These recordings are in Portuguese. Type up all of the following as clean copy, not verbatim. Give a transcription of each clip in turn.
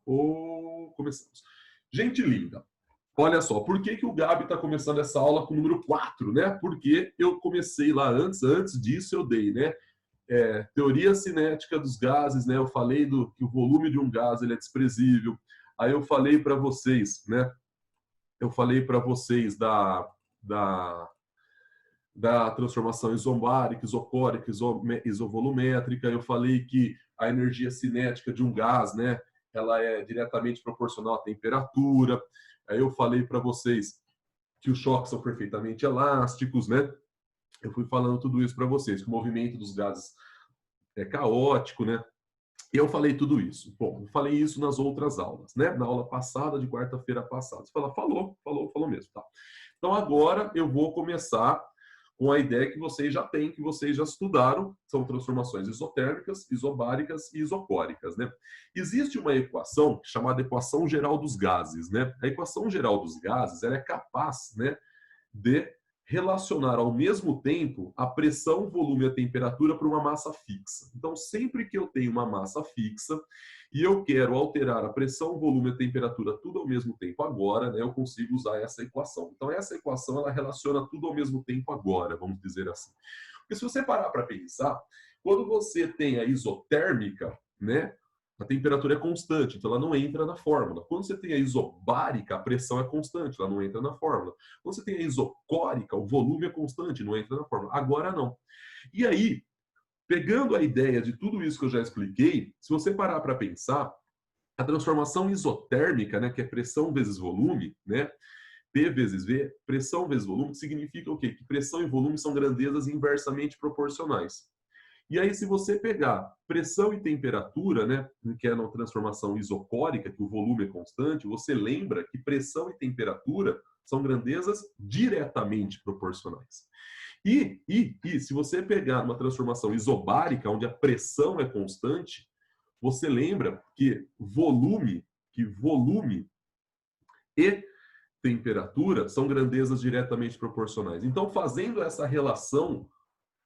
Começamos. Gente linda, olha só, por que o Gabi está começando essa aula com o número 4, né? Porque eu comecei lá antes disso eu dei, né? Teoria cinética dos gases, né? Eu falei que o volume de um gás ele é desprezível. Aí eu falei para vocês, né? Eu falei para vocês da transformação isobárica, isocórica, isovolumétrica. Eu falei que a energia cinética de um gás, né, ela é diretamente proporcional à temperatura. Aí eu falei para vocês que os choques são perfeitamente elásticos, né? Eu fui falando tudo isso para vocês, que o movimento dos gases é caótico, né? E eu falei tudo isso. Bom, eu falei isso nas outras aulas, né? Na aula passada, de quarta-feira passada. Você fala, falou mesmo, tá? Então agora eu vou começar com a ideia que vocês já têm, que vocês já estudaram, são transformações isotérmicas, isobáricas e isocóricas, né? Existe uma equação chamada equação geral dos gases, né? A equação geral dos gases, ela é capaz, né, de relacionar ao mesmo tempo a pressão, volume e a temperatura para uma massa fixa. Então, sempre que eu tenho uma massa fixa e eu quero alterar a pressão, volume e a temperatura tudo ao mesmo tempo agora, né, eu consigo usar essa equação. Então, essa equação ela relaciona tudo ao mesmo tempo agora, vamos dizer assim. Porque se você parar para pensar, quando você tem a isotérmica, né, a temperatura é constante, então ela não entra na fórmula. Quando você tem a isobárica, a pressão é constante, ela não entra na fórmula. Quando você tem a isocórica, o volume é constante, não entra na fórmula. Agora não. E aí, pegando a ideia de tudo isso que eu já expliquei, se você parar para pensar, a transformação isotérmica, né, que é pressão vezes volume, né, P vezes V, pressão vezes volume, significa o quê? Que pressão e volume são grandezas inversamente proporcionais. E aí, se você pegar pressão e temperatura, né, que é na transformação isocórica, que o volume é constante, você lembra que pressão e temperatura são grandezas diretamente proporcionais. E se você pegar uma transformação isobárica, onde a pressão é constante, você lembra que volume e temperatura são grandezas diretamente proporcionais. Então, fazendo essa relação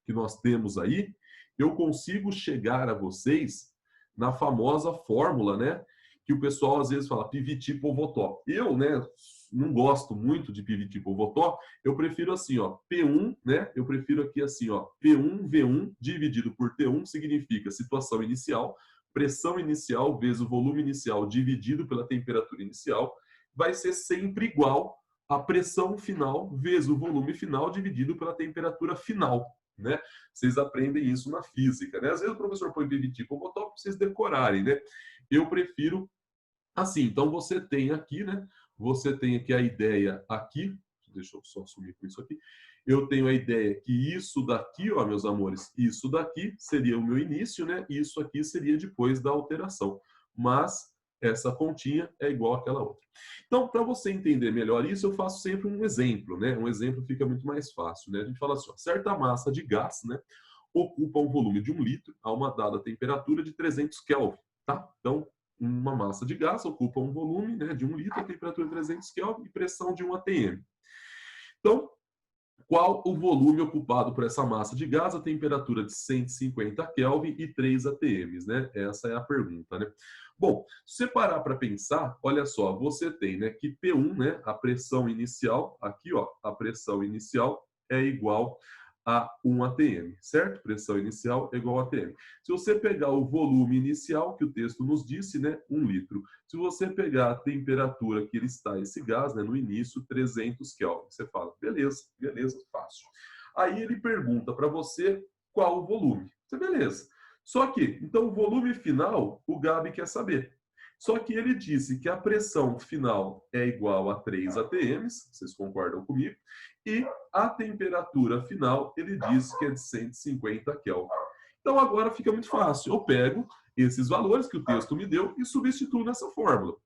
que nós temos aí, eu consigo chegar a vocês na famosa fórmula, né? Que o pessoal às vezes fala Pivot-Povotó. Eu, né, não gosto muito de Pivot-Povotó, eu prefiro assim, ó, P1, né? Eu prefiro aqui assim, ó, P1 V1 dividido por T1 significa situação inicial, pressão inicial vezes o volume inicial dividido pela temperatura inicial, vai ser sempre igual a pressão final vezes o volume final dividido pela temperatura final. Né? Vocês aprendem isso na física, né? Às vezes o professor põe Pivot-Povotó para vocês decorarem, né? Eu prefiro assim. Então você tem aqui, né? Você tem aqui a ideia aqui. Deixa eu só sumir com isso aqui. Eu tenho a ideia que isso daqui, ó, meus amores, isso daqui seria o meu início, né? E isso aqui seria depois da alteração. Mas essa continha é igual àquela outra. Então, para você entender melhor isso, eu faço sempre um exemplo, né? Um exemplo fica muito mais fácil, né? A gente fala assim, ó, certa massa de gás, né, ocupa um volume de 1 litro a uma dada temperatura de 300 Kelvin, tá? Então, uma massa de gás ocupa um volume, né, de 1 litro a temperatura de 300 Kelvin e pressão de 1 atm. Então, qual o volume ocupado por essa massa de gás a temperatura de 150 Kelvin e 3 atm, né? Essa é a pergunta, né? Bom, se você parar para pensar, olha só, você tem, né, que P1, né, a pressão inicial, aqui, ó, a pressão inicial é igual a 1 atm, certo? Pressão inicial é igual a atm. Se você pegar o volume inicial, que o texto nos disse, né, 1 litro. Se você pegar a temperatura que ele está, esse gás, né, no início, 300 Kelvin. Você fala, beleza, fácil. Aí ele pergunta para você qual o volume. Você, beleza. Só que, então, o volume final, o Gabi quer saber. Só que ele disse que a pressão final é igual a 3 atms, vocês concordam comigo? E a temperatura final, ele diz que é de 150 Kelvin. Então, agora fica muito fácil. Eu pego esses valores que o texto me deu e substituo nessa fórmula.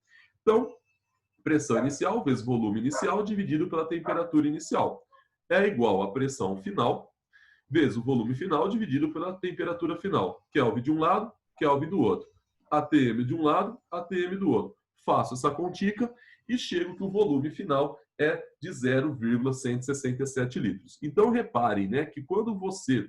Então, pressão inicial vezes volume inicial dividido pela temperatura inicial é igual a pressão final vezes o volume final dividido pela temperatura final. Kelvin de um lado, Kelvin do outro. ATM de um lado, ATM do outro. Faço essa contica e chego que o volume final é de 0,167 litros. Então, reparem, né, que quando você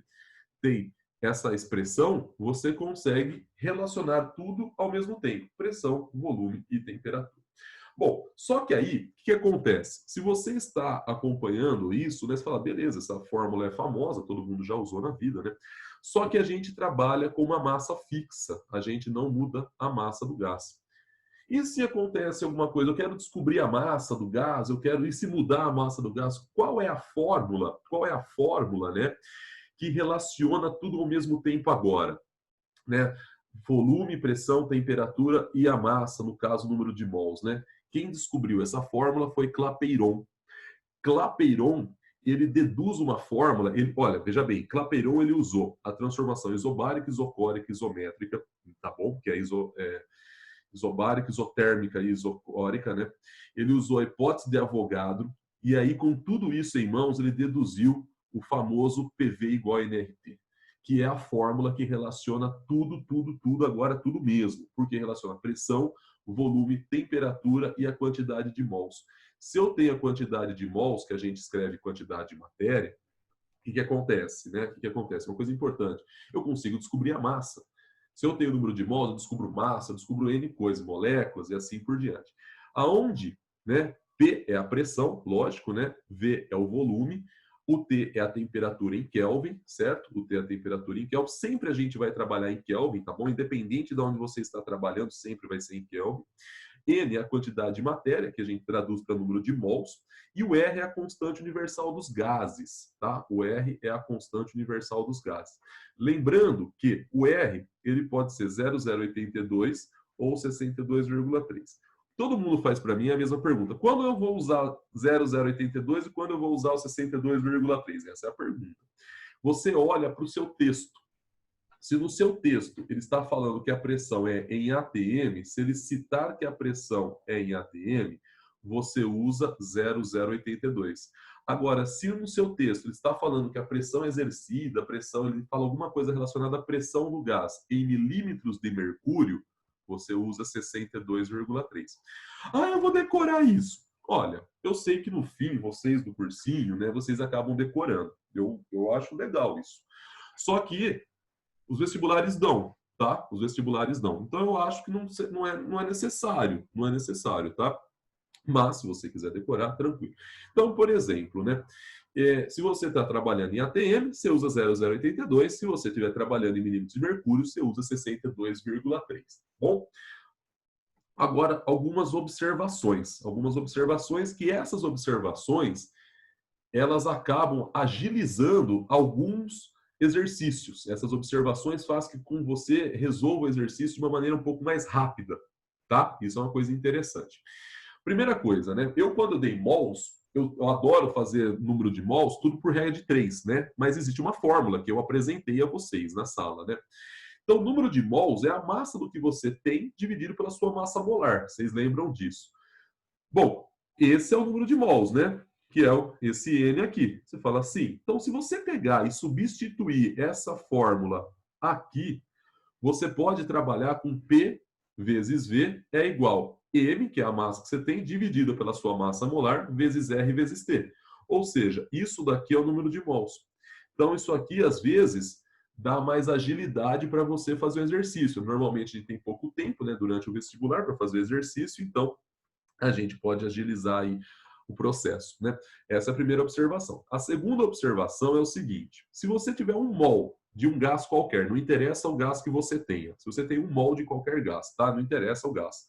tem essa expressão, você consegue relacionar tudo ao mesmo tempo: pressão, volume e temperatura. Bom, só que aí, o que acontece? Se você está acompanhando isso, né, você fala, beleza, essa fórmula é famosa, todo mundo já usou na vida, né? Só que a gente trabalha com uma massa fixa, a gente não muda a massa do gás. E se acontece alguma coisa, eu quero descobrir a massa do gás, eu quero, e se mudar a massa do gás, qual é a fórmula? Qual é a fórmula, né, que relaciona tudo ao mesmo tempo agora, né? Volume, pressão, temperatura e a massa, no caso, o número de mols, né? Quem descobriu essa fórmula foi Clapeyron. Clapeyron, ele deduz uma fórmula, olha, veja bem, Clapeyron ele usou a transformação isobárica, isocórica, isométrica, tá bom? Que é, isobárica, isotérmica e isocórica, né? Ele usou a hipótese de Avogadro, e aí, com tudo isso em mãos, ele deduziu o famoso PV igual a nRT, que é a fórmula que relaciona tudo, agora tudo mesmo, porque relaciona pressão, volume, temperatura e a quantidade de mols. Se eu tenho a quantidade de mols, que a gente escreve quantidade de matéria, o que acontece, né? O que acontece? Uma coisa importante, eu consigo descobrir a massa. Se eu tenho o número de mols, eu descubro massa, eu descubro N coisas, moléculas e assim por diante. Aonde, né? P é a pressão, lógico, né? V é o volume, o T é a temperatura em Kelvin, certo? O T é a temperatura em Kelvin. Sempre a gente vai trabalhar em Kelvin, tá bom? Independente de onde você está trabalhando, sempre vai ser em Kelvin. N é a quantidade de matéria, que a gente traduz para número de mols, e o R é a constante universal dos gases, tá? O R é a constante universal dos gases. Lembrando que o R, ele pode ser 0,082 ou 62,3. Todo mundo faz para mim a mesma pergunta. Quando eu vou usar 0,082 e quando eu vou usar o 62,3? Essa é a pergunta. Você olha para o seu texto. Se no seu texto ele está falando que a pressão é em atm, se ele citar que a pressão é em atm, você usa 0,082. Agora, se no seu texto ele está falando que a pressão exercida, a pressão, ele fala alguma coisa relacionada à pressão do gás em milímetros de mercúrio, você usa 62,3. Ah, eu vou decorar isso. Olha, eu sei que no fim, vocês do cursinho, né, vocês acabam decorando. Eu acho legal isso. Só que os vestibulares dão, tá? Os vestibulares dão. Então eu acho que não é necessário, não é necessário, tá? Mas se você quiser decorar, tranquilo. Então, por exemplo, né? Se você está trabalhando em ATM, você usa 0,082. Se você estiver trabalhando em milímetros de mercúrio, você usa 62,3. Bom, agora algumas observações. Algumas observações que essas observações elas acabam agilizando alguns exercícios. Essas observações fazem com que você resolva o exercício de uma maneira um pouco mais rápida, tá? Isso é uma coisa interessante. Primeira coisa, né? Eu, quando dei mols, eu adoro fazer número de mols, tudo por regra de 3, né? Mas existe uma fórmula que eu apresentei a vocês na sala, né? Então, o número de mols é a massa do que você tem dividido pela sua massa molar. Vocês lembram disso? Bom, esse é o número de mols, né? Que é esse N aqui. Você fala assim. Então, se você pegar e substituir essa fórmula aqui, você pode trabalhar com P vezes V é igual M, que é a massa que você tem, dividida pela sua massa molar, vezes R vezes T. Ou seja, isso daqui é o número de mols. Então, isso aqui, às vezes, dá mais agilidade para você fazer o exercício. Normalmente, a gente tem pouco tempo, né, durante o vestibular para fazer o exercício, então a gente pode agilizar aí o processo, né? Essa é a primeira observação. A segunda observação é o seguinte: se você tiver um mol de um gás qualquer, não interessa o gás que você tenha. Se você tem um mol de qualquer gás, tá? Não interessa o gás.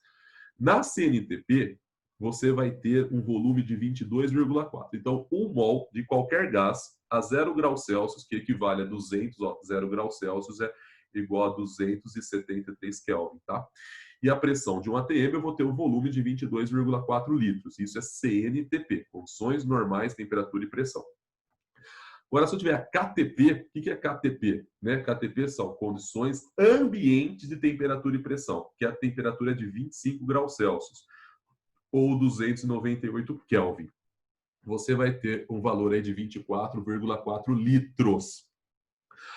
Na CNTP, você vai ter um volume de 22,4. Então, 1 mol de qualquer gás a 0 graus Celsius, que equivale a 200, 0 graus Celsius é igual a 273 Kelvin, tá? E a pressão de um ATM, eu vou ter um volume de 22,4 litros. Isso é CNTP, condições normais, temperatura e pressão. Agora, se eu tiver KTP, o que é KTP? Né? KTP são condições ambientes de temperatura e pressão, que a temperatura é de 25 graus Celsius, ou 298 Kelvin. Você vai ter um valor aí de 24,4 litros.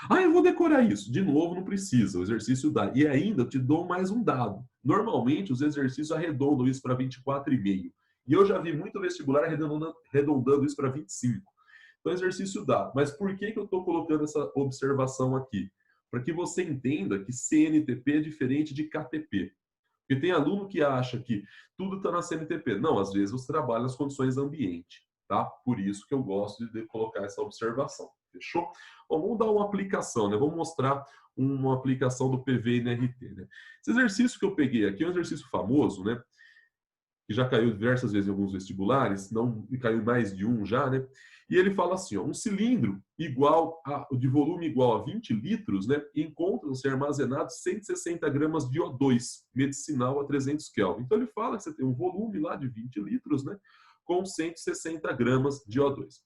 Ah, eu vou decorar isso. De novo, não precisa. O exercício dá. E ainda eu te dou mais um dado. Normalmente, os exercícios arredondam isso para 24,5. E eu já vi muito vestibular arredondando isso para 25. Então, o exercício dá. Mas por que eu estou colocando essa observação aqui? para que você entenda que CNTP é diferente de KTP. Porque tem aluno que acha que tudo está na CNTP. Não, às vezes você trabalha nas condições ambiente, tá? Por isso que eu gosto de colocar essa observação. Fechou? Bom, vamos dar uma aplicação, né? Vamos mostrar uma aplicação do PV e NRT, né? Esse exercício que eu peguei aqui é um exercício famoso, né? Que já caiu diversas vezes em alguns vestibulares, não caiu mais de um já, né? E ele fala assim, ó, um cilindro de volume igual a 20 litros, né? Encontram-se armazenados 160 gramas de O2 medicinal a 300 Kelvin. Então ele fala que você tem um volume lá de 20 litros, né? Com 160 gramas de O2.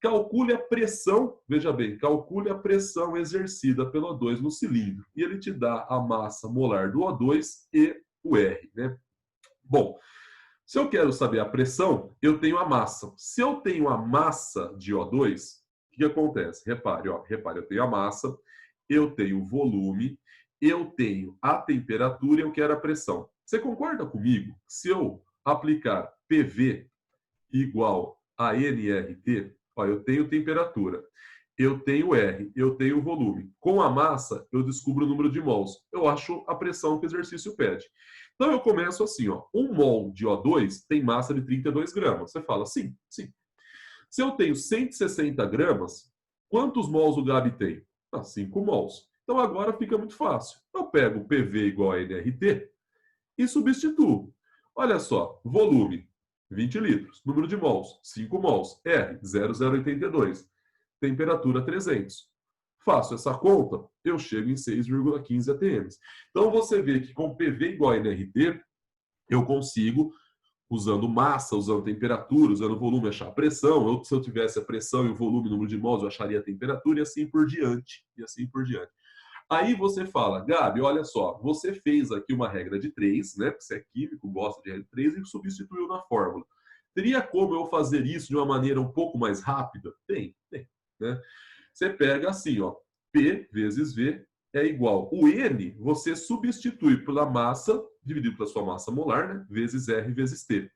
Calcule a pressão, veja bem, calcule a pressão exercida pelo O2 no cilindro. E ele te dá a massa molar do O2 e o R, né? Bom, se eu quero saber a pressão, eu tenho a massa. Se eu tenho a massa de O2, o que acontece? Repare, ó, repare, eu tenho a massa, eu tenho o volume, eu tenho a temperatura e eu quero a pressão. Você concorda comigo? Se eu aplicar PV igual a nRT, ó, eu tenho temperatura, eu tenho R, eu tenho volume. Com a massa, eu descubro o número de mols. Eu acho a pressão que o exercício pede. Então eu começo assim, ó, 1 mol de O2 tem massa de 32 gramas. Você fala, sim, sim. Se eu tenho 160 gramas, quantos mols o Gabi tem? 5 mols. Então agora fica muito fácil. Eu pego o PV igual a nRT e substituo. Olha só, volume, 20 litros. Número de mols, 5 mols. R, 0,082. Temperatura, 300. Faço essa conta, eu chego em 6,15 atm. Então você vê que com PV igual a nRT, eu consigo, usando massa, usando temperatura, usando volume, achar a pressão. Ou se eu tivesse a pressão e o volume, o número de mols, eu acharia a temperatura e assim por diante. E assim por diante. Aí você fala, Gabi, olha só, você fez aqui uma regra de 3, né? Porque você é químico, gosta de regra de 3 e substituiu na fórmula. Teria como eu fazer isso de uma maneira um pouco mais rápida? Tem, né? Você pega assim, ó, P vezes V é igual. O N você substitui pela massa, dividido pela sua massa molar, né? Vezes R vezes T.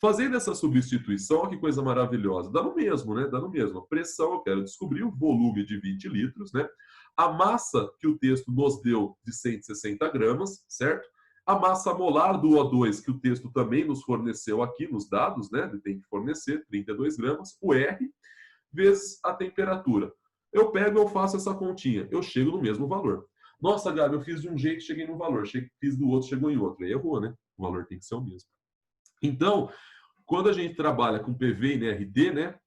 Fazendo essa substituição, olha que coisa maravilhosa. Dá no mesmo, né? Dá no mesmo. A pressão, eu quero descobrir o volume de 20 litros, né? A massa que o texto nos deu de 160 gramas, certo? A massa molar do O2, que o texto também nos forneceu aqui nos dados, né? Ele tem que fornecer 32 gramas. O R vezes a temperatura. Eu pego, eu faço essa continha. Eu chego no mesmo valor. Nossa, Gabi, eu fiz de um jeito e cheguei no valor. Fiz do outro, chegou em outro. Aí errou, né? O valor tem que ser o mesmo. Então, quando a gente trabalha com PV e NRT, né,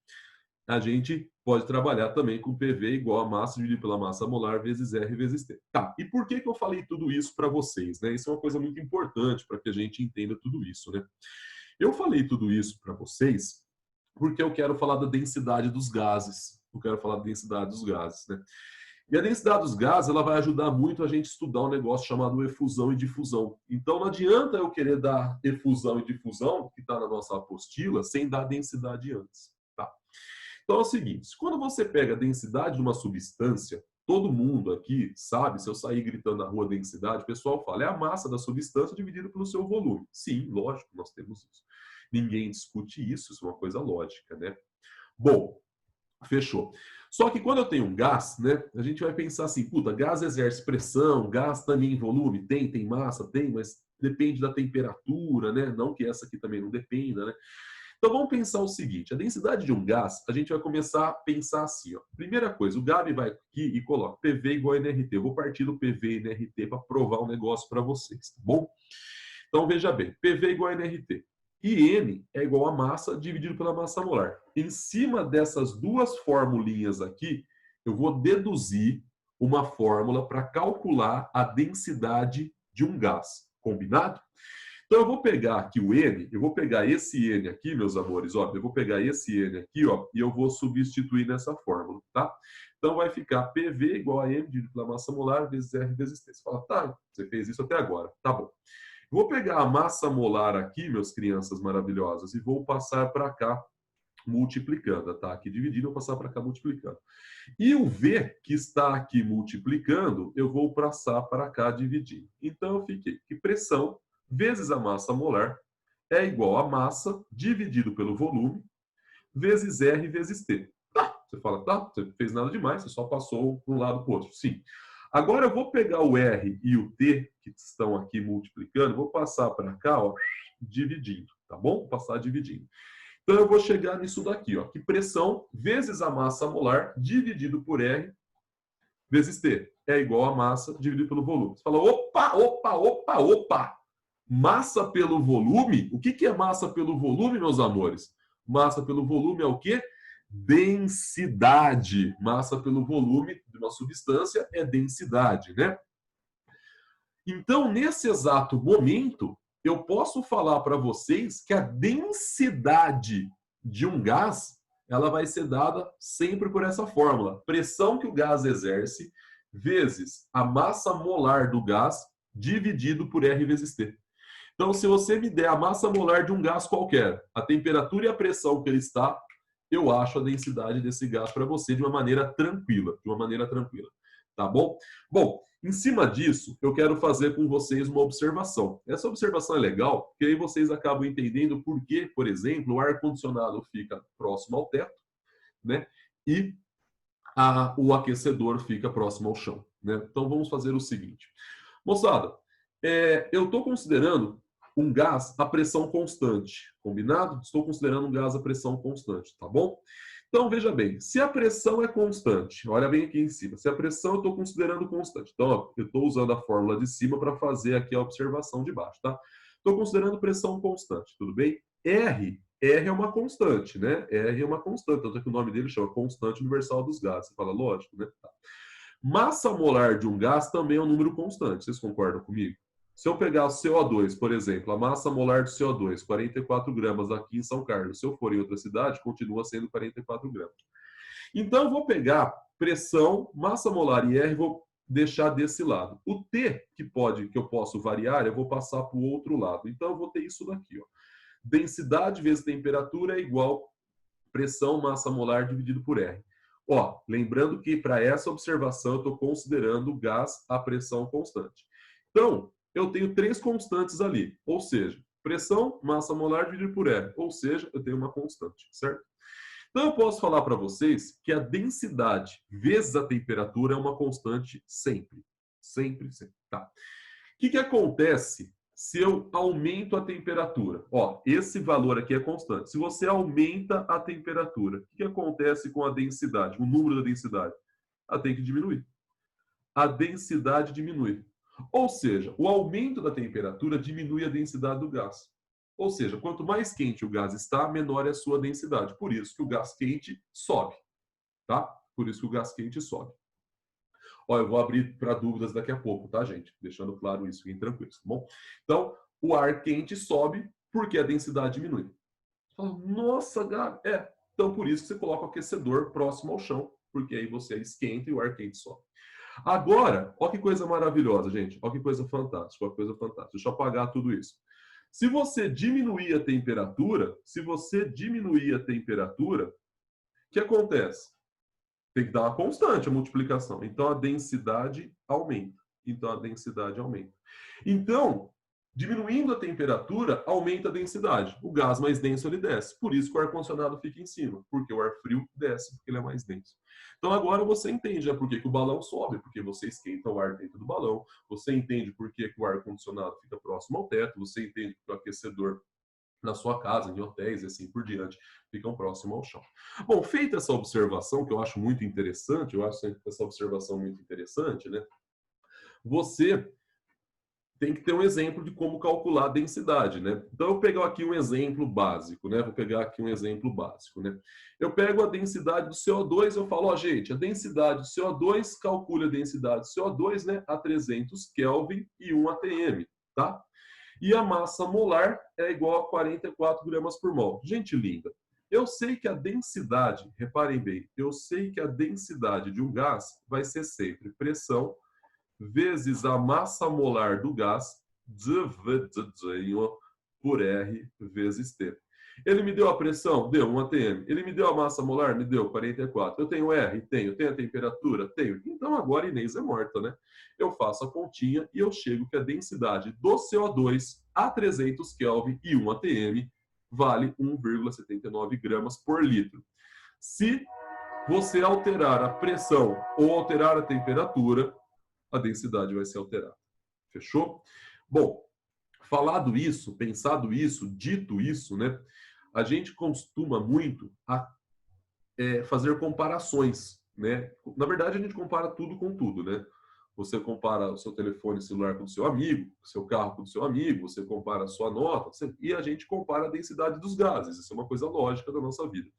a gente pode trabalhar também com PV igual a massa dividido pela massa molar vezes R vezes T. Tá, e por que eu falei tudo isso para vocês? Né? Isso é uma coisa muito importante para que a gente entenda tudo isso. Né? Eu falei tudo isso para vocês porque eu quero falar da densidade dos gases. Eu quero falar da densidade dos gases. Né? E a densidade dos gases ela vai ajudar muito a gente estudar um negócio chamado efusão e difusão. Então não adianta eu querer dar efusão e difusão, que está na nossa apostila, sem dar densidade antes. Tá? Então é o seguinte, quando você pega a densidade de uma substância, todo mundo aqui sabe, se eu sair gritando na rua densidade, o pessoal fala, é a massa da substância dividida pelo seu volume. Sim, lógico, nós temos isso. Ninguém discute isso, isso é uma coisa lógica, né? Bom, fechou. Só que quando eu tenho um gás, né, a gente vai pensar assim, puta, gás exerce pressão, gás também em volume, tem massa, tem, mas depende da temperatura, né? Não que essa aqui também não dependa, né? Então vamos pensar o seguinte, a densidade de um gás, a gente vai começar a pensar assim, ó. Primeira coisa, o Gabi vai aqui e coloca PV igual a NRT. Eu vou partir do PV e NRT para provar um negócio para vocês, tá bom? Então veja bem, PV igual a NRT. E N é igual a massa dividido pela massa molar. Em cima dessas duas formulinhas aqui, eu vou deduzir uma fórmula para calcular a densidade de um gás. Combinado? Então eu vou pegar aqui o N, eu vou pegar esse N aqui, meus amores, ó, eu vou pegar esse N aqui, ó, e eu vou substituir nessa fórmula, tá? Então vai ficar PV igual a M dividido pela massa molar vezes R vezes T. Você fala, tá, você fez isso até agora, tá bom. Vou pegar a massa molar aqui, meus crianças maravilhosas, e vou passar para cá multiplicando, tá? Aqui dividindo, eu vou passar para cá multiplicando. E o V que está aqui multiplicando, eu vou passar para cá dividindo. Então eu fiquei que pressão vezes a massa molar é igual a massa dividido pelo volume vezes R vezes T. Tá, você fala, tá, você fez nada demais, você só passou de um lado para o outro. Sim. Agora eu vou pegar o R e o T, que estão aqui multiplicando, vou passar para cá, ó, dividindo, tá bom? Vou passar dividindo. Então eu vou chegar nisso daqui, ó, que pressão vezes a massa molar dividido por R vezes T é igual a massa dividido pelo volume. Você fala, opa! Massa pelo volume? O que é massa pelo volume, meus amores? Massa pelo volume é o quê? Densidade. Massa pelo volume de uma substância é densidade, né? Então, nesse exato momento, eu posso falar para vocês que a densidade de um gás, ela vai ser dada sempre por essa fórmula. Pressão que o gás exerce vezes a massa molar do gás dividido por R vezes T. Então, se você me der a massa molar de um gás qualquer, a temperatura e a pressão que ele está, eu acho a densidade desse gás para você de uma maneira tranquila, tá bom? Bom, em cima disso, eu quero fazer com vocês uma observação. Essa observação é legal, porque aí vocês acabam entendendo por que, por exemplo, o ar-condicionado fica próximo ao teto, né? E o aquecedor fica próximo ao chão, né? Então, vamos fazer o seguinte. Moçada, eu estou considerando um gás a pressão constante, combinado? Estou considerando um gás a pressão constante, tá bom? Então, veja bem, se a pressão é constante, olha bem aqui em cima, se a pressão eu estou considerando constante, então ó, eu estou usando a fórmula de cima para fazer aqui a observação de baixo, tá? Estou considerando pressão constante, tudo bem? R é uma constante, né? R é uma constante, tanto é que o nome dele chama constante universal dos gases. Você fala, lógico, né? Tá. Massa molar de um gás também é um número constante, vocês concordam comigo? Se eu pegar o CO2, por exemplo, a massa molar do CO2, 44 gramas aqui em São Carlos, se eu for em outra cidade, continua sendo 44 gramas. Então, eu vou pegar pressão, massa molar e R, vou deixar desse lado. O T, que eu posso variar, eu vou passar para o outro lado. Então, eu vou ter isso daqui, ó. Densidade vezes temperatura é igual pressão, massa molar dividido por R. Ó, lembrando que para essa observação eu estou considerando o gás a pressão constante. Então, eu tenho três constantes ali, ou seja, pressão, massa molar dividido por R, ou seja, eu tenho uma constante, certo? Então, eu posso falar para vocês que a densidade vezes a temperatura é uma constante sempre. Sempre. Tá. O que acontece se eu aumento a temperatura? Ó, esse valor aqui é constante. Se você aumenta a temperatura, o que acontece com a densidade, o número da densidade? Ela tem que diminuir. A densidade diminui. Ou seja, o aumento da temperatura diminui a densidade do gás. Ou seja, quanto mais quente o gás está, menor é a sua densidade. Por isso que o gás quente sobe, tá? Por isso que o gás quente sobe. Ó, eu vou abrir para dúvidas daqui a pouco, tá, gente? Deixando claro isso, fiquem tranquilos, tá bom? Então, o ar quente sobe porque a densidade diminui. Nossa, Gabi, então por isso que você coloca o aquecedor próximo ao chão, porque aí você esquenta e o ar quente sobe. Agora, olha que coisa maravilhosa, gente. Olha que coisa fantástica, olha que coisa fantástica. Deixa eu apagar tudo isso. Se você diminuir a temperatura, o que acontece? Tem que dar uma constante a multiplicação. Então, a densidade aumenta. Então, diminuindo a temperatura, aumenta a densidade. O gás mais denso, ele desce. Por isso que o ar-condicionado fica em cima. Porque o ar frio desce, porque ele é mais denso. Então, agora você entende por que o balão sobe. Porque você esquenta o ar dentro do balão. Você entende por que o ar-condicionado fica próximo ao teto. Você entende que o aquecedor na sua casa, em hotéis e assim por diante, ficam próximo ao chão. Bom, feita essa observação, que eu acho muito interessante, né? Você tem que ter um exemplo de como calcular a densidade, né? Então, eu vou pegar aqui um exemplo básico, né? Eu pego a densidade do CO2, eu falo, ó, gente, a densidade do CO2, calcule a densidade do CO2, né? A 300 Kelvin e 1 atm, tá? E a massa molar é igual a 44 gramas por mol. Gente linda, eu sei que a densidade, reparem bem, eu sei que a densidade de um gás vai ser sempre pressão vezes a massa molar do gás dividido por R vezes T. Ele me deu a pressão? Deu 1 atm. Ele me deu a massa molar? Me deu 44. Eu tenho R? Tenho. Tenho a temperatura? Tenho. Então agora Inês é morta, né? Eu faço a continha e eu chego que a densidade do CO2 a 300 Kelvin e 1 atm vale 1,79 gramas por litro. Se você alterar a pressão ou alterar a temperatura, a densidade vai ser alterada. Fechou? Bom, falado isso, pensado isso, dito isso, né? A gente costuma muito fazer comparações, né? Na verdade, a gente compara tudo com tudo, né? Você compara o seu telefone celular com o seu amigo, o seu carro com o seu amigo, você compara a sua nota, e a gente compara a densidade dos gases. Isso é uma coisa lógica da nossa vida.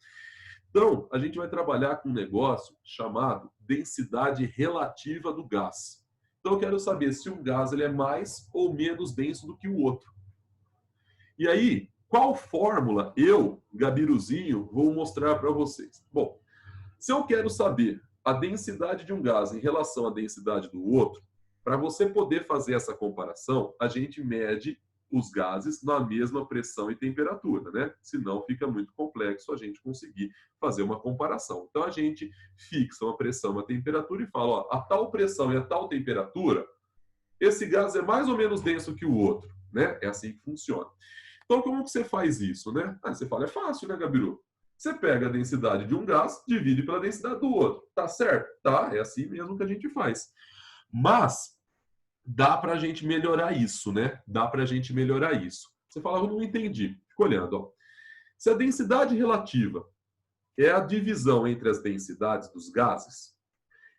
Então, a gente vai trabalhar com um negócio chamado densidade relativa do gás. Então, eu quero saber se um gás ele é mais ou menos denso do que o outro. E aí, qual fórmula eu, Gabiruzinho, vou mostrar para vocês? Bom, se eu quero saber a densidade de um gás em relação à densidade do outro, para você poder fazer essa comparação, a gente mede os gases na mesma pressão e temperatura, né? Senão fica muito complexo a gente conseguir fazer uma comparação. Então a gente fixa uma pressão, uma temperatura e fala, ó, a tal pressão e a tal temperatura, esse gás é mais ou menos denso que o outro, né? É assim que funciona. Então como que você faz isso, né? Você fala, é fácil, né, Gabiru? Você pega a densidade de um gás, divide pela densidade do outro. Tá certo? Tá, é assim mesmo que a gente faz. Mas dá para a gente melhorar isso, né? Dá para a gente melhorar isso. Você fala, eu não entendi. Fica olhando, ó. Se a densidade relativa é a divisão entre as densidades dos gases,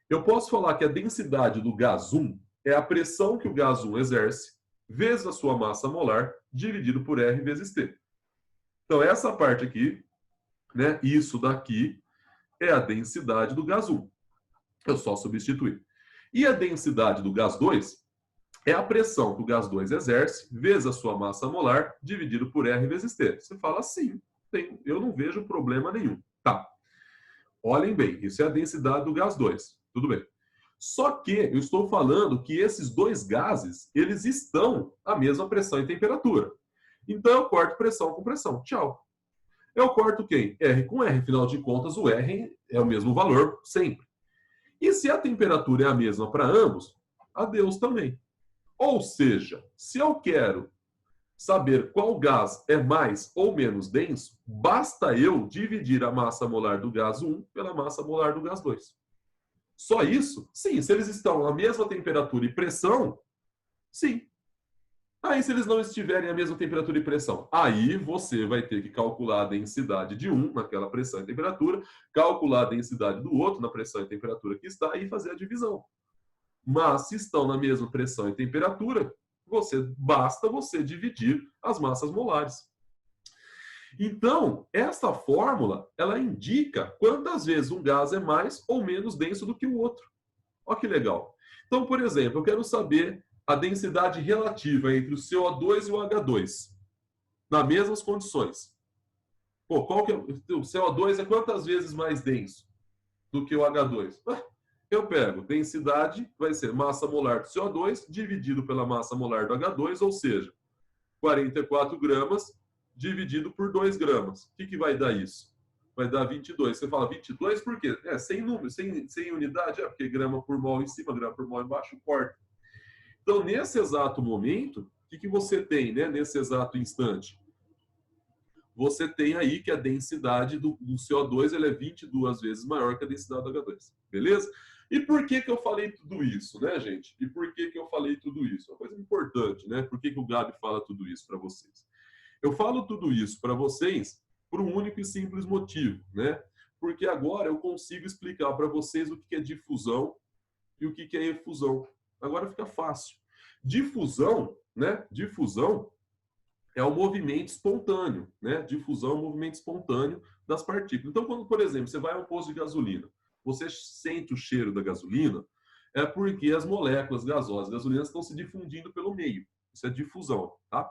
eu posso falar que a densidade do gás 1 é a pressão que o gás 1 exerce, vezes a sua massa molar, dividido por R vezes T. Então, essa parte aqui, né? Isso daqui é a densidade do gás 1. Eu só substituir. E a densidade do gás 2 é a pressão que o gás 2 exerce, vezes a sua massa molar, dividido por R vezes T. Você fala sim, eu não vejo problema nenhum. Tá. Olhem bem, isso é a densidade do gás 2. Tudo bem. Só que eu estou falando que esses dois gases, eles estão à mesma pressão e temperatura. Então eu corto pressão com pressão. Tchau. Eu corto quem? R com R. Afinal de contas, o R é o mesmo valor sempre. E se a temperatura é a mesma para ambos, adeus também. Ou seja, se eu quero saber qual gás é mais ou menos denso, basta eu dividir a massa molar do gás 1 pela massa molar do gás 2. Só isso? Sim. Se eles estão à mesma temperatura e pressão, sim. Aí, se eles não estiverem à mesma temperatura e pressão, aí você vai ter que calcular a densidade de um naquela pressão e temperatura, calcular a densidade do outro na pressão e temperatura que está e fazer a divisão. Mas se estão na mesma pressão e temperatura, basta você dividir as massas molares. Então, essa fórmula, ela indica quantas vezes um gás é mais ou menos denso do que o outro. Olha que legal. Então, por exemplo, eu quero saber a densidade relativa entre o CO2 e o H2, nas mesmas condições. Pô, qual que é? O CO2 é quantas vezes mais denso do que o H2? Eu pego, densidade vai ser massa molar do CO2 dividido pela massa molar do H2, ou seja, 44 gramas dividido por 2 gramas. O que vai dar isso? Vai dar 22. Você fala 22 por quê? Sem número, sem unidade, porque grama por mol em cima, grama por mol embaixo, corta. Então, nesse exato momento, o que você tem, né, nesse exato instante? Você tem aí que a densidade do CO2 ela é 22 vezes maior que a densidade do H2. Beleza? E por que eu falei tudo isso, né, gente? E por que eu falei tudo isso? Uma coisa importante, né? Por que o Gabi fala tudo isso para vocês? Eu falo tudo isso para vocês por um único e simples motivo, né? Porque agora eu consigo explicar para vocês o que é difusão e o que é efusão. Agora fica fácil. Difusão, né? Difusão é o movimento espontâneo, né? Difusão é o movimento espontâneo das partículas. Então, quando, por exemplo, você vai a um posto de gasolina, você sente o cheiro da gasolina, é porque as moléculas gasosas, gasolinas, estão se difundindo pelo meio. Isso é difusão, tá?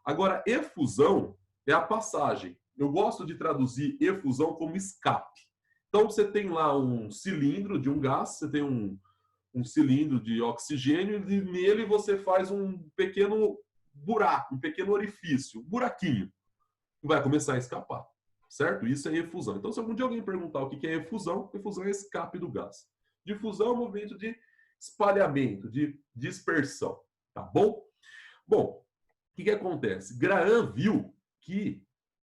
Agora, efusão é a passagem. Eu gosto de traduzir efusão como escape. Então, você tem lá um cilindro de um gás, você tem um cilindro de oxigênio e nele você faz um pequeno buraco, um pequeno orifício, um buraquinho, que vai começar a escapar, certo? Isso é efusão. Então, se algum dia alguém perguntar o que é efusão, efusão é escape do gás. Difusão é um movimento de espalhamento, de dispersão, tá bom? Bom, o que acontece? Graham viu que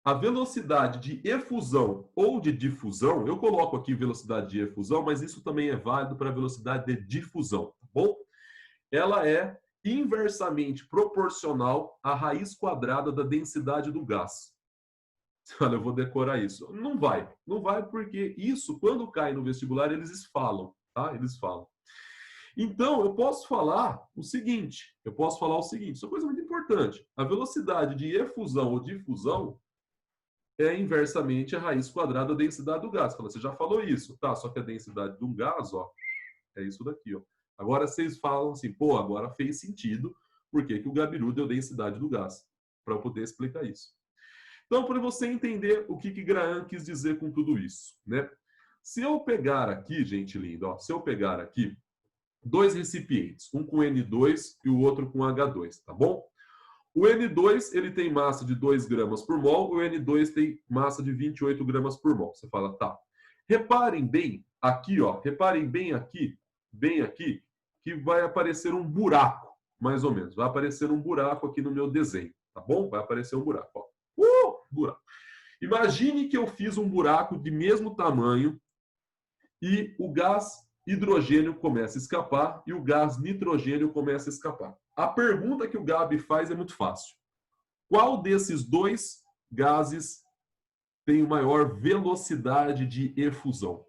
a velocidade de efusão ou de difusão, eu coloco aqui velocidade de efusão, mas isso também é válido para a velocidade de difusão, tá bom? Ela é inversamente proporcional à raiz quadrada da densidade do gás. Olha, eu vou decorar isso. Não vai porque isso, quando cai no vestibular, eles falam, tá? Eles falam. Então, eu posso falar o seguinte, isso é uma coisa muito importante. A velocidade de efusão ou difusão é inversamente a raiz quadrada da densidade do gás. Você já falou isso, tá? Só que a densidade de um gás, ó, é isso daqui, ó. Agora vocês falam assim, pô, agora fez sentido por que o Gabiru deu densidade do gás, para eu poder explicar isso. Então, para você entender o que Graham quis dizer com tudo isso, né? Se eu pegar aqui, gente linda, ó, se eu pegar aqui dois recipientes, um com N2 e o outro com H2, tá bom? O N2 ele tem massa de 2 gramas por mol, o N2 tem massa de 28 gramas por mol. Você fala, tá. Reparem bem aqui, ó, bem aqui, que vai aparecer um buraco, mais ou menos. Vai aparecer um buraco aqui no meu desenho, tá bom? Vai aparecer um buraco, ó. Buraco. Imagine que eu fiz um buraco de mesmo tamanho e o gás hidrogênio começa a escapar e o gás nitrogênio começa a escapar. A pergunta que o Gabi faz é muito fácil. Qual desses dois gases tem maior velocidade de efusão?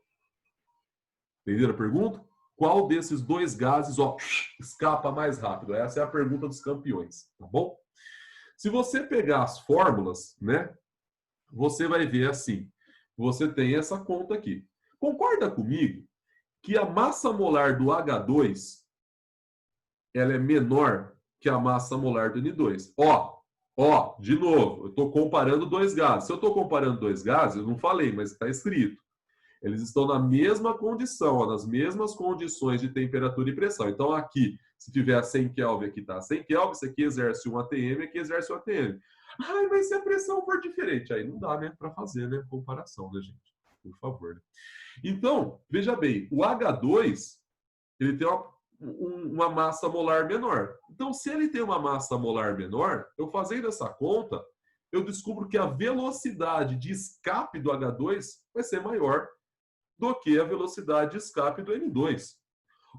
Entenderam a pergunta? Qual desses dois gases, ó, escapa mais rápido? Essa é a pergunta dos campeões, tá bom? Se você pegar as fórmulas, né, você vai ver assim. Você tem essa conta aqui. Concorda comigo que a massa molar do H2 ela é menor que a massa molar do N2. Ó, de novo, eu estou comparando dois gases. Se eu estou comparando dois gases, eu não falei, mas está escrito. Eles estão na mesma condição, ó, nas mesmas condições de temperatura e pressão. Então, aqui, se tiver 100 Kelvin, aqui está 100 Kelvin, isso aqui exerce um ATM, aqui exerce um ATM. Ai, mas se a pressão for diferente, aí não dá, né, para fazer, né, comparação, né, gente? Por favor. Né? Então, veja bem, o H2, ele tem uma massa molar menor. Então, se ele tem uma massa molar menor, eu fazendo essa conta, eu descubro que a velocidade de escape do H2 vai ser maior do que a velocidade de escape do N2.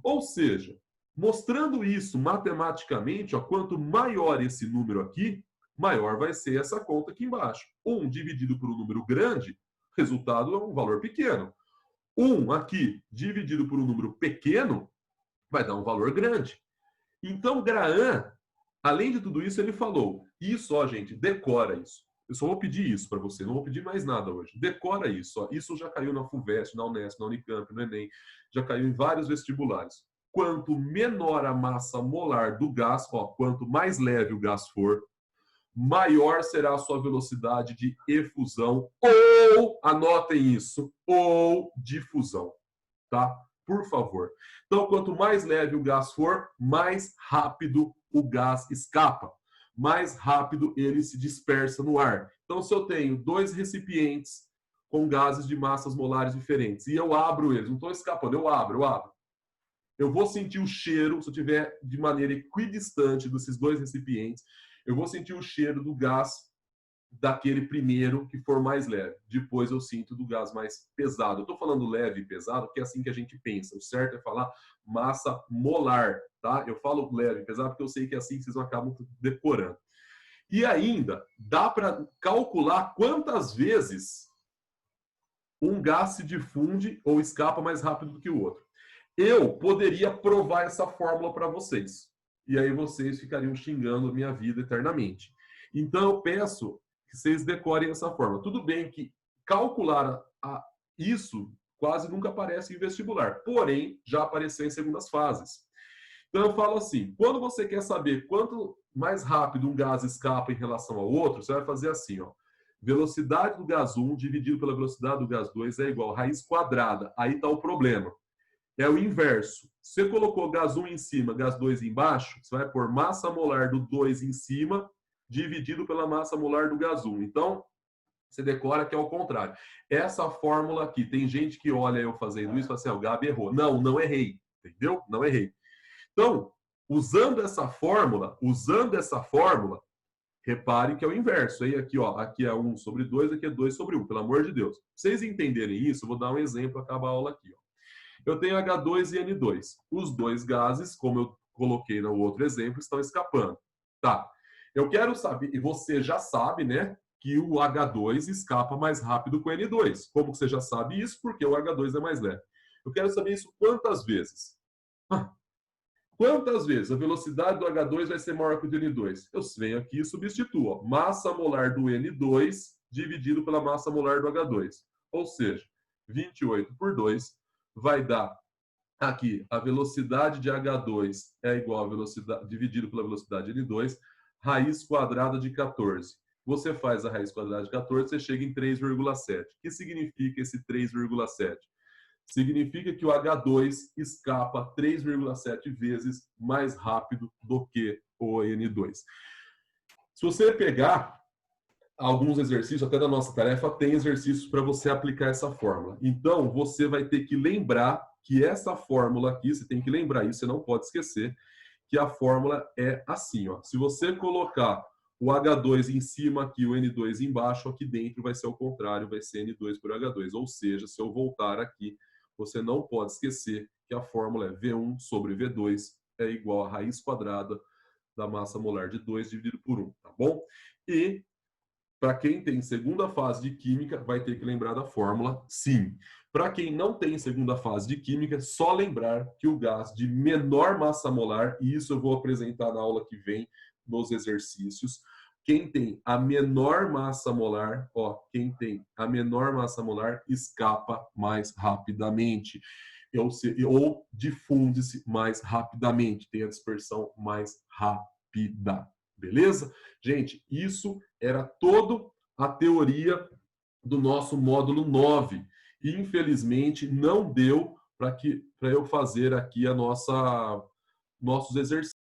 Ou seja, mostrando isso matematicamente, ó, quanto maior esse número aqui, maior vai ser essa conta aqui embaixo. 1 dividido por um número grande, resultado é um valor pequeno. 1 aqui dividido por um número pequeno vai dar um valor grande. Então, Graham, além de tudo isso, ele falou, isso, ó, gente, decora isso. Eu só vou pedir isso para você, não vou pedir mais nada hoje. Decora isso. Ó. Isso já caiu na FUVEST, na Unesp, na Unicamp, no Enem, já caiu em vários vestibulares. Quanto menor a massa molar do gás, ó, quanto mais leve o gás for, maior será a sua velocidade de efusão ou, anotem isso, ou difusão, tá? Por favor. Então, quanto mais leve o gás for, mais rápido o gás escapa. Mais rápido ele se dispersa no ar. Então, se eu tenho dois recipientes com gases de massas molares diferentes e eu abro eles, não estou escapando, eu abro. Eu vou sentir o cheiro, se eu tiver de maneira equidistante desses dois recipientes, eu vou sentir o cheiro do gás daquele primeiro que for mais leve. Depois eu sinto do gás mais pesado. Eu estou falando leve e pesado porque é assim que a gente pensa. O certo é falar massa molar, tá? Eu falo leve e pesado porque eu sei que é assim que vocês acabam decorando. E ainda, dá para calcular quantas vezes um gás se difunde ou escapa mais rápido do que o outro. Eu poderia provar essa fórmula para vocês. E aí vocês ficariam xingando a minha vida eternamente. Então eu peço que vocês decorem essa fórmula. Tudo bem que calcular isso quase nunca aparece em vestibular. Porém, já apareceu em segundas fases. Então eu falo assim, quando você quer saber quanto mais rápido um gás escapa em relação ao outro, você vai fazer assim, ó. Velocidade do gás 1 dividido pela velocidade do gás 2 é igual a raiz quadrada. Aí está o problema. É o inverso. Se você colocou gás 1 em cima, gás 2 embaixo, você vai pôr massa molar do 2 em cima, dividido pela massa molar do gás 1. Então, você decora que é o contrário. Essa fórmula aqui, tem gente que olha eu fazendo isso e fala assim, o Gabi errou. Não, não errei. Entendeu? Não errei. Então, usando essa fórmula, repare que é o inverso. Aí aqui, ó, aqui é 1 sobre 2, aqui é 2 sobre 1. Pelo amor de Deus. Pra vocês entenderem isso, eu vou dar um exemplo, acaba a aula aqui. Ó. Eu tenho H2 e N2. Os dois gases, como eu coloquei no outro exemplo, estão escapando. Tá. Eu quero saber, e você já sabe, né, que o H2 escapa mais rápido que o N2. Como você já sabe isso? Porque o H2 é mais leve. Eu quero saber isso quantas vezes? Quantas vezes a velocidade do H2 vai ser maior que o do N2? Eu venho aqui e substituo. Ó, massa molar do N2 dividido pela massa molar do H2. Ou seja, 28 por 2 vai dar aqui a velocidade de H2 é igual a velocidade dividido pela velocidade de N2, raiz quadrada de 14. Você faz a raiz quadrada de 14, você chega em 3,7. O que significa esse 3,7? Significa que o H2 escapa 3,7 vezes mais rápido do que o N2. Se você pegar alguns exercícios, até da nossa tarefa, tem exercícios para você aplicar essa fórmula. Então, você vai ter que lembrar que essa fórmula aqui, você tem que lembrar isso, você não pode esquecer, que a fórmula é assim, ó. Se você colocar o H2 em cima aqui, o N2 embaixo, aqui dentro vai ser o contrário, vai ser N2 por H2. Ou seja, se eu voltar aqui, você não pode esquecer que a fórmula é V1 sobre V2 é igual a raiz quadrada da massa molar de 2 dividido por 1, tá bom? E para quem tem segunda fase de química, vai ter que lembrar da fórmula, sim. Para quem não tem segunda fase de química, só lembrar que o gás de menor massa molar, e isso eu vou apresentar na aula que vem nos exercícios, quem tem a menor massa molar, ó, quem tem a menor massa molar escapa mais rapidamente, ou difunde-se mais rapidamente, tem a dispersão mais rápida. Beleza? Gente, isso era toda a teoria do nosso módulo 9. E, infelizmente, não deu para eu fazer aqui nossos exercícios.